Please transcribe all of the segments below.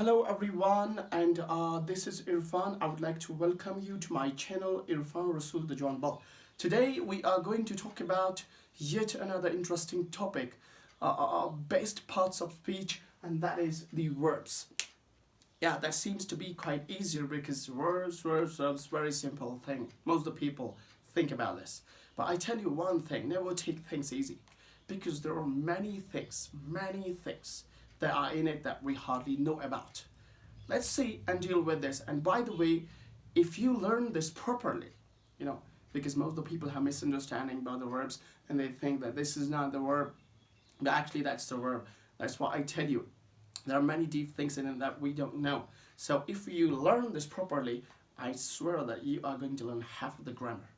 Hello everyone, and this is Irfan. I would like to welcome you to my channel Irfan Rasul the John Ball. Today we are going to talk about yet another interesting topic, best parts of speech, and that is the verbs. Yeah, that seems to be quite easier because verbs, very simple thing. Most of the people think about this. But I tell you one thing, never take things easy, because there are many things that are in it that we hardly know about. Let's see and deal with this. And by the way, if you learn this properly, because most of the people have misunderstanding about the verbs and they think that this is not the verb, but actually that's the verb. That's why I tell you, there are many deep things in it that we don't know. So if you learn this properly, I swear that you are going to learn half of the grammar.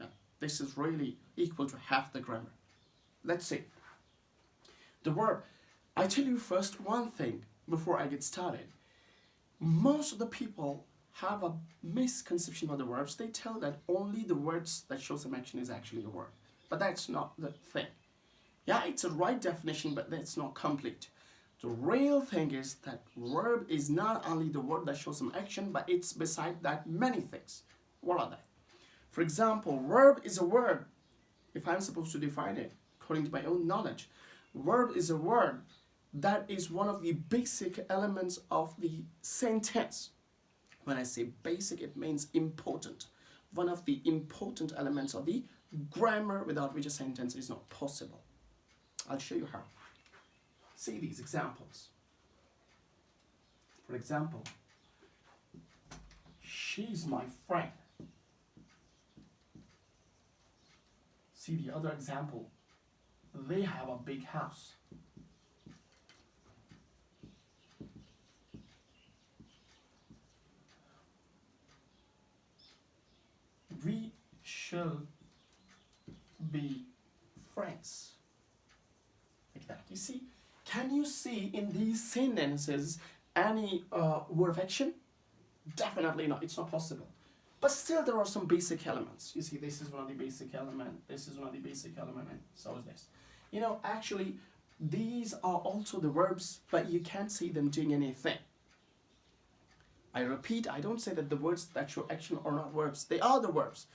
Yeah, this is really equal to half the grammar. Let's see. The verb. I tell you first one thing before I get started. Most of the people have a misconception about the verbs. They tell that only the words that show some action is actually a verb. But that's not the thing. Yeah, it's a right definition, but that's not complete. The real thing is that verb is not only the word that shows some action, but it's beside that many things. What are they? For example, verb is a word, if I'm supposed to define it according to my own knowledge. Verb is a word that is one of the basic elements of the sentence. When I say basic, it means important. One of the important elements of the grammar without which a sentence is not possible. I'll show you how. See these examples. For example, she's my friend. See the other example. They have a big house. We shall be friends. Like that. You see? Can you see in these sentences any word of action? Definitely not. It's not possible. But still there are some basic elements. You see, this is one of the basic elements. This is one of the basic elements. And so is this. Actually, these are also the verbs, but you can't see them doing anything. I repeat, I don't say that the words that show action are not verbs. They are the verbs.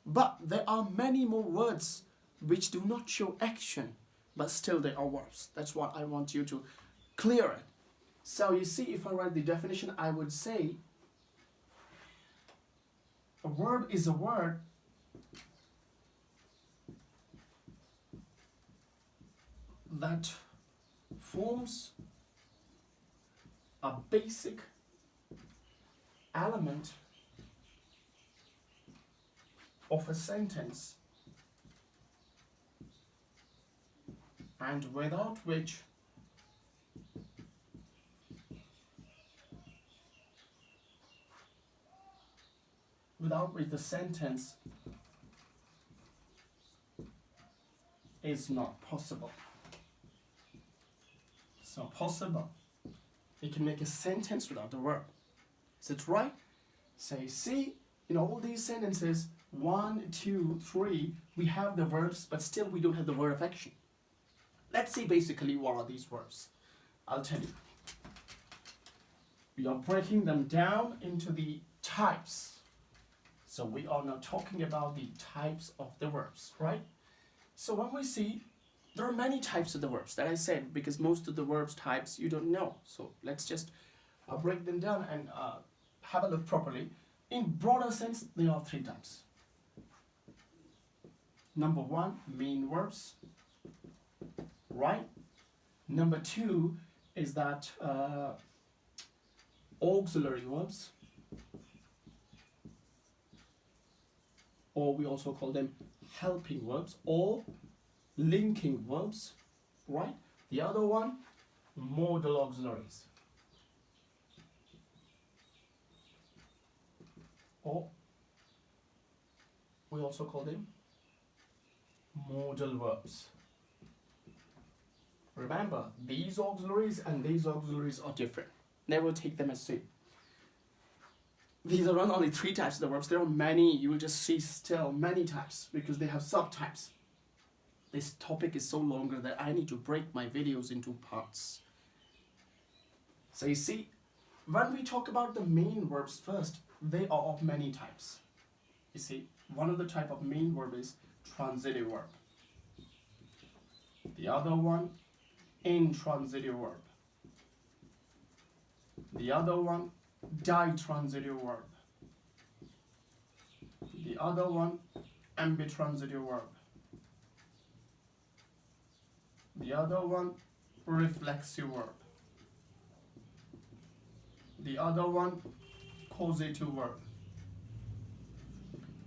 But there are many more words which do not show action, but still they are verbs. That's what I want you to clear it. So you see, if I write the definition, I would say a verb is a word that forms a basic element of a sentence and without which the sentence is not possible. It's not possible. You can make a sentence without the verb. Is it right? Say, see, in all these sentences, 1, 2, 3, we have the verbs, but still we don't have the word of action. Let's see basically what are these verbs. I'll tell you. We are breaking them down into the types. So we are now talking about the types of the verbs, right? So when we see, there are many types of the verbs that I said, because most of the verbs types you don't know. So let's just break them down and have a look properly. In broader sense, there are 3 types. Number 1, main verbs, right? Number 2 is that auxiliary verbs, or we also call them helping verbs or linking verbs, right? The other one, modal auxiliaries, or we also call them modal verbs. Remember, these auxiliaries and these auxiliaries are different. Never take them as same. These are not only 3 types of the verbs, there are many. You will just see still many types because they have subtypes. This topic is so longer that I need to break my videos into parts. So you see, when we talk about the main verbs first, they are of many types. You see, one of the type of main verb is transitive verb. The other one, intransitive verb. The other one, ditransitive verb. The other one, ambitransitive verb. The other one, reflexive verb. The other one, causative verb.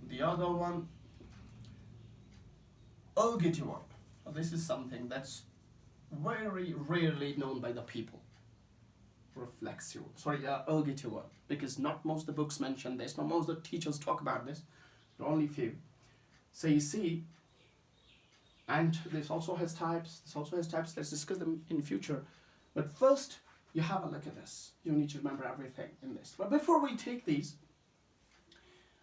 The other one, ergative verb. Now, this is something that's very rarely known by the people. Ergative verb, because not most of the books mention this, not most of the teachers talk about this, but only few. So you see, and this also has types, let's discuss them in future. But first, you have a look at this. You need to remember everything in this. But before we take these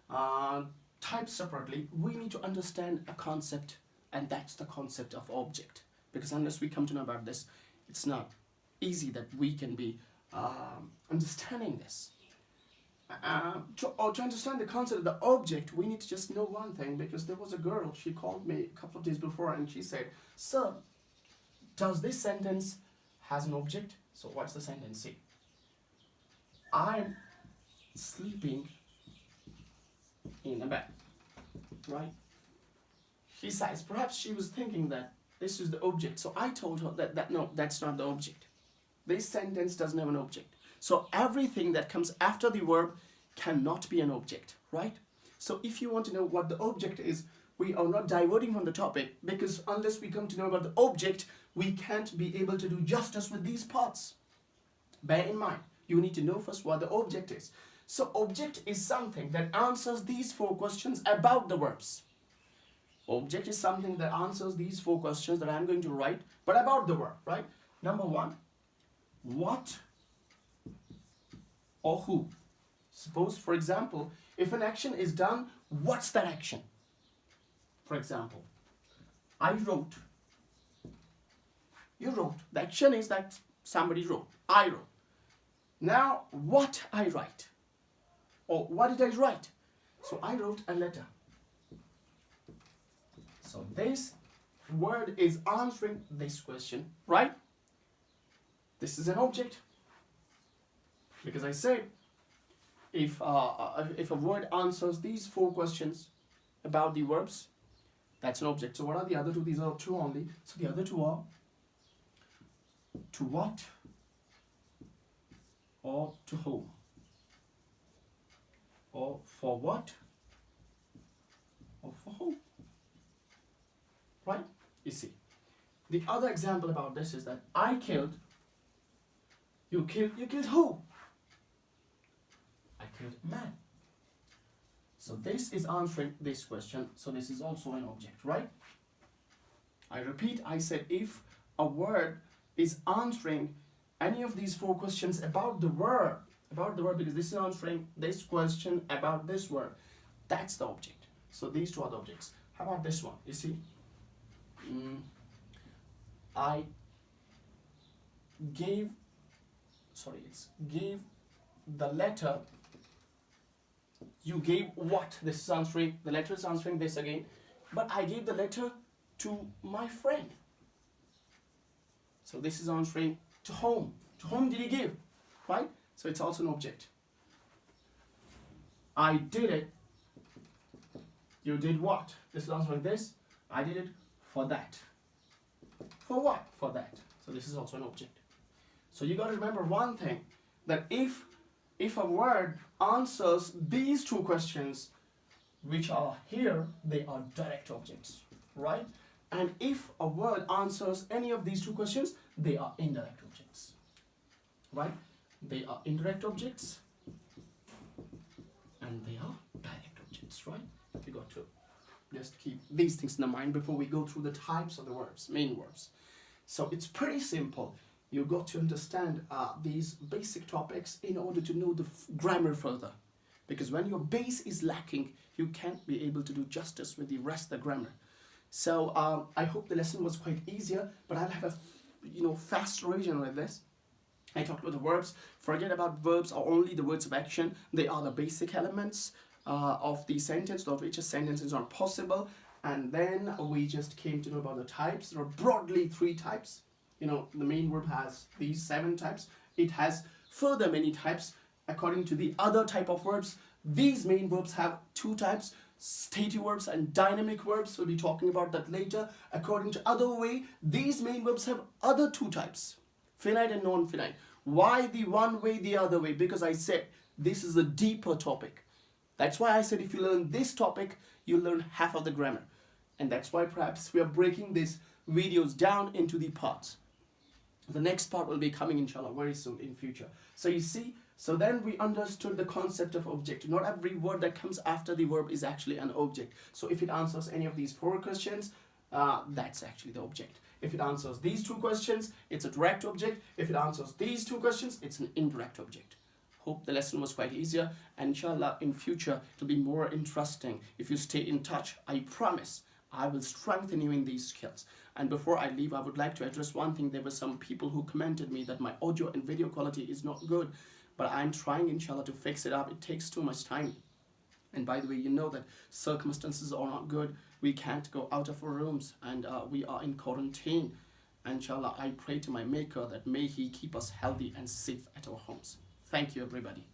types separately, we need to understand a concept, and that's the concept of object. Because unless we come to know about this, it's not easy that we can be understanding this. To understand the concept of the object, we need to just know one thing, because there was a girl, she called me a couple of days before and she said, "Sir, does this sentence has an object?" So what's the sentence say? "I'm sleeping in a bed," right? She says, perhaps she was thinking that this is the object. So I told her that no, that's not the object. This sentence doesn't have an object. So everything that comes after the verb cannot be an object, right? So if you want to know what the object is, we are not diverting from the topic, because unless we come to know about the object, we can't be able to do justice with these parts. Bear in mind, you need to know first what the object is. So object is something that answers these 4 questions about the verbs. Object is something that answers these 4 questions that I'm going to write, but about the verb, right? Number 1, what or who. Suppose, for example, if an action is done, what's that action? For example, I wrote. You wrote. The action is that somebody wrote. I wrote. Now, what I write? Or what did I write? So I wrote a letter. So this word is answering this question, right? This is an object. Because I said, if a word answers these 4 questions about the verbs, that's an object. So what are the other 2? These are 2 only. So the other 2 are to what or to whom, or for what or for whom, right? You see, the other example about this is that I killed. You killed who? I killed a man. So this is answering this question. So this is also an object, right? I repeat, I said if a word is answering any of these 4 questions about the verb, because this is answering this question about this word, that's the object. So these 2 are the objects. How about this one? You see, I gave the letter. You gave what? This is answering, the letter is answering this again. But I gave the letter to my friend. So this is answering to whom? To whom did he give? Right? So it's also an object. I did it. You did what? This is answering this. I did it for that. For what? For that. So this is also an object. So you got to remember one thing, that if a word answers these 2 questions which are here, they are direct objects, right? And if a word answers any of these 2 questions, they are indirect objects, right? They are indirect objects and they are direct objects, right? You got to just keep these things in the mind before we go through the types of the verbs, main verbs. So it's pretty simple. You got to understand these basic topics in order to know the grammar further. Because when your base is lacking, you can't be able to do justice with the rest of the grammar. So I hope the lesson was quite easier, but I'll have a fast revision with this. I talked about the verbs. Forget about verbs or only the words of action. They are the basic elements of the sentence, without which a sentence is not possible. And then we just came to know about the types. There are broadly 3 types. You know, the main verb has these 7 types. It has further many types according to the other type of verbs. These main verbs have 2 types, stative verbs and dynamic verbs. We'll be talking about that later. According to other way, these main verbs have other 2 types, finite and non-finite. Why the one way, the other way? Because I said this is a deeper topic. That's why I said if you learn this topic, you'll learn half of the grammar. And that's why perhaps we are breaking these videos down into the parts. The next part will be coming inshallah very soon in future. So you see, so then we understood the concept of object. Not every word that comes after the verb is actually an object. So if it answers any of these 4 questions, that's actually the object. If it answers these 2 questions, it's a direct object. If it answers these 2 questions, it's an indirect object. Hope the lesson was quite easier, and inshallah in future it'll be more interesting. If you stay in touch, I promise I will strengthen you in these skills. And before I leave, I would like to address one thing. There were some people who commented me that my audio and video quality is not good, but I'm trying inshallah to fix it up. It takes too much time. And by the way, you know that circumstances are not good. We can't go out of our rooms, and we are in quarantine. Inshallah, I pray to my Maker that may He keep us healthy and safe at our homes. Thank you, everybody.